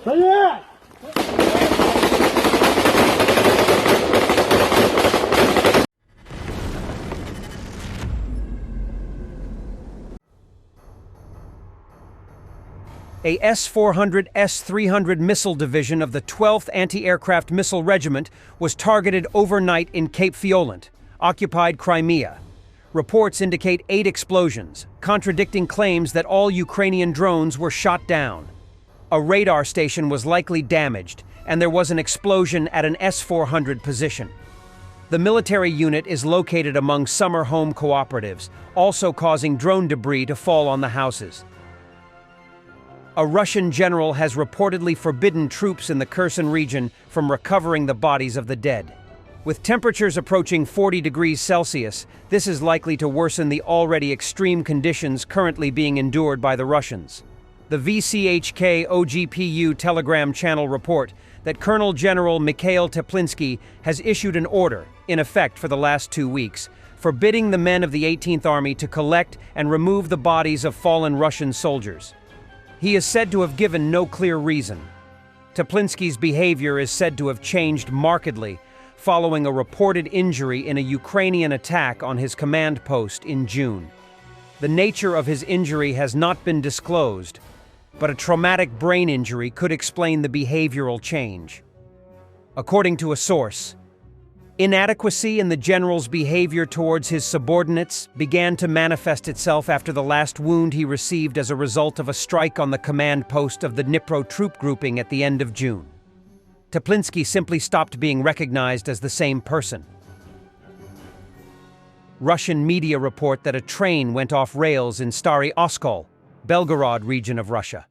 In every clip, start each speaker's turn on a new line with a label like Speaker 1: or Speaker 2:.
Speaker 1: A S-400 S-300 missile division of the 12th Anti-Aircraft Missile Regiment was targeted overnight in Cape Fioland, occupied Crimea. Reports indicate 8 explosions, contradicting claims that all Ukrainian drones were shot down. A radar station was likely damaged, and there was an explosion at an S-400 position. The military unit is located among summer home cooperatives, also causing drone debris to fall on the houses. A Russian general has reportedly forbidden troops in the Kherson region from recovering the bodies of the dead. With temperatures approaching 40 degrees Celsius, this is likely to worsen the already extreme conditions currently being endured by the Russians. The VCHK OGPU Telegram channel report that Colonel General Mikhail Teplinsky has issued an order, in effect for the last 2 weeks, forbidding the men of the 18th Army to collect and remove the bodies of fallen Russian soldiers. He is said to have given no clear reason. Teplinsky's behavior is said to have changed markedly following a reported injury in a Ukrainian attack on his command post in June. The nature of his injury has not been disclosed, but a traumatic brain injury could explain the behavioral change. According to a source, inadequacy in the general's behavior towards his subordinates began to manifest itself after the last wound he received as a result of a strike on the command post of the Dnipro troop grouping at the end of June. Teplinsky simply stopped being recognized as the same person. Russian media report that a train went off rails in Stary Oskol, Belgorod region of Russia.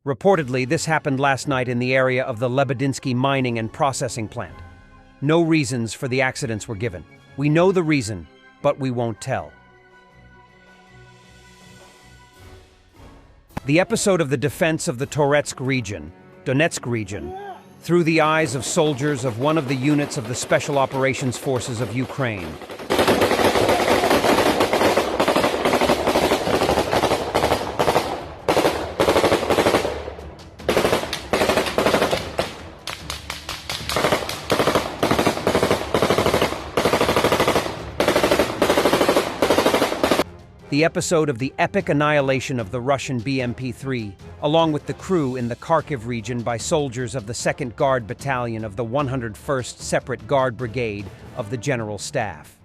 Speaker 1: Reportedly, this happened last night in the area of the Lebedynsky mining and processing plant. No reasons for the accidents were given. We know the reason, but we won't tell. The episode of the defense of the Donetsk region, through the eyes of soldiers of one of the units of the Special Operations Forces of Ukraine. The episode of the epic annihilation of the Russian BMP-3, along with the crew in the Kharkiv region by soldiers of the 2nd Guard Battalion of the 101st Separate Guard Brigade of the General Staff.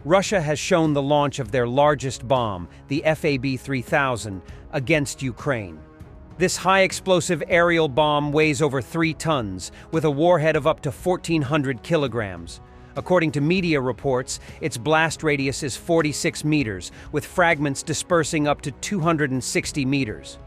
Speaker 1: Russia has shown the launch of their largest bomb, the FAB-3000, against Ukraine. This high-explosive aerial bomb weighs over 3 tons, with a warhead of up to 1,400 kilograms. According to media reports, its blast radius is 46 meters, with fragments dispersing up to 260 meters.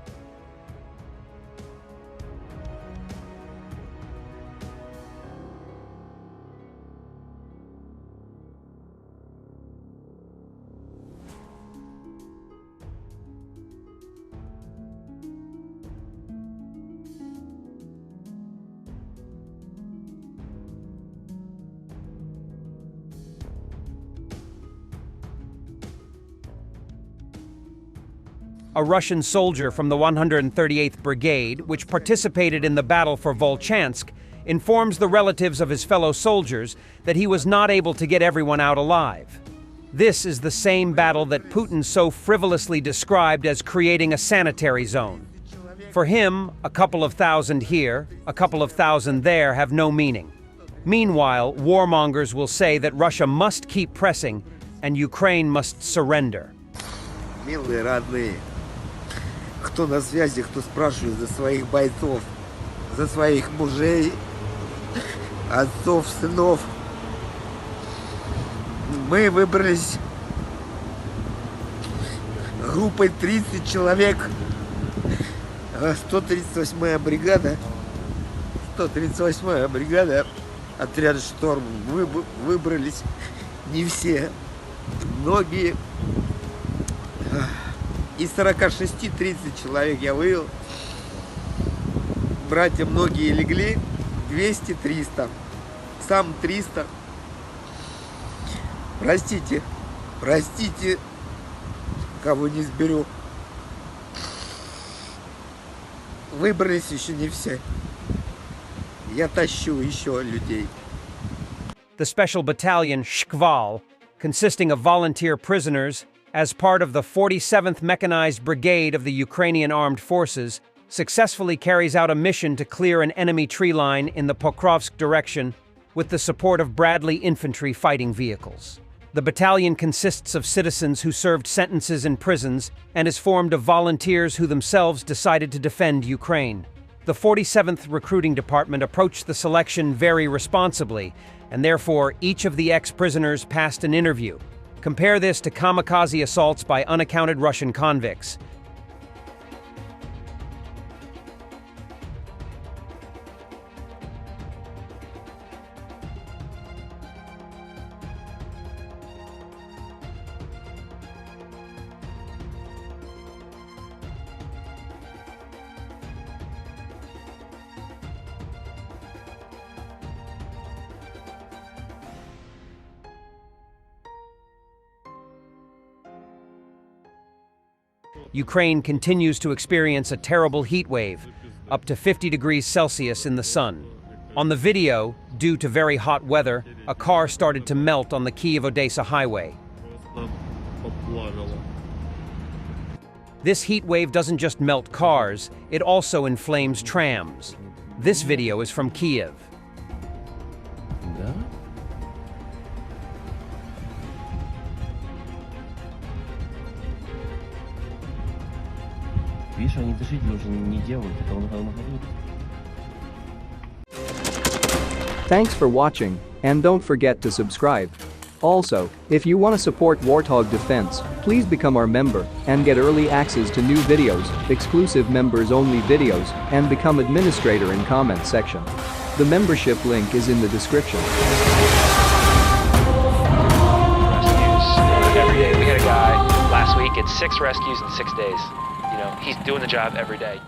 Speaker 1: A Russian soldier from the 138th Brigade, which participated in the battle for Volchansk, informs the relatives of his fellow soldiers that he was not able to get everyone out alive. This is the same battle that Putin so frivolously described as creating a sanitary zone. For him, a couple of thousand here, a couple of thousand there have no meaning. Meanwhile, warmongers will say that Russia must keep pressing and Ukraine must surrender.
Speaker 2: Милые родные, кто на связи, кто спрашивает за своих бойцов, за своих мужей, отцов, сынов. Мы выбрались группой 30 человек, 138-я бригада, 138-я бригада, отряд «Шторм». Выбрались не все, многие. Из 46 30 человек я вывел. Братья многие легли, 200-300, сам 300. Простите, кого не сберу. Выбрались еще не все. Я тащу еще людей.
Speaker 1: The special battalion Shkval, consisting of volunteer prisoners, as part of the 47th Mechanized Brigade of the Ukrainian Armed Forces, successfully carries out a mission to clear an enemy tree line in the Pokrovsk direction with the support of Bradley infantry fighting vehicles. The battalion consists of citizens who served sentences in prisons and is formed of volunteers who themselves decided to defend Ukraine. The 47th Recruiting Department approached the selection very responsibly, and therefore each of the ex-prisoners passed an interview. Compare this to kamikaze assaults by unaccounted Russian convicts. Ukraine continues to experience a terrible heat wave, up to 50 degrees Celsius in the sun. On the video, due to very hot weather, a car started to melt on the Kyiv-Odessa highway. This heat wave doesn't just melt cars, it also inflames trams. This video is from Kyiv.
Speaker 3: Видишь, они дышитель уже не делают, это он говорит.
Speaker 4: Thanks for watching, and don't forget to subscribe. Also, if you want to support Warthog Defense, please become our member and get early access to new videos, exclusive members-only videos, and become administrator in comment section. The membership link is in the description.
Speaker 5: Rescues every day. We had a guy last week, it's 6 rescues in 6 days. You know, he's doing the job every day.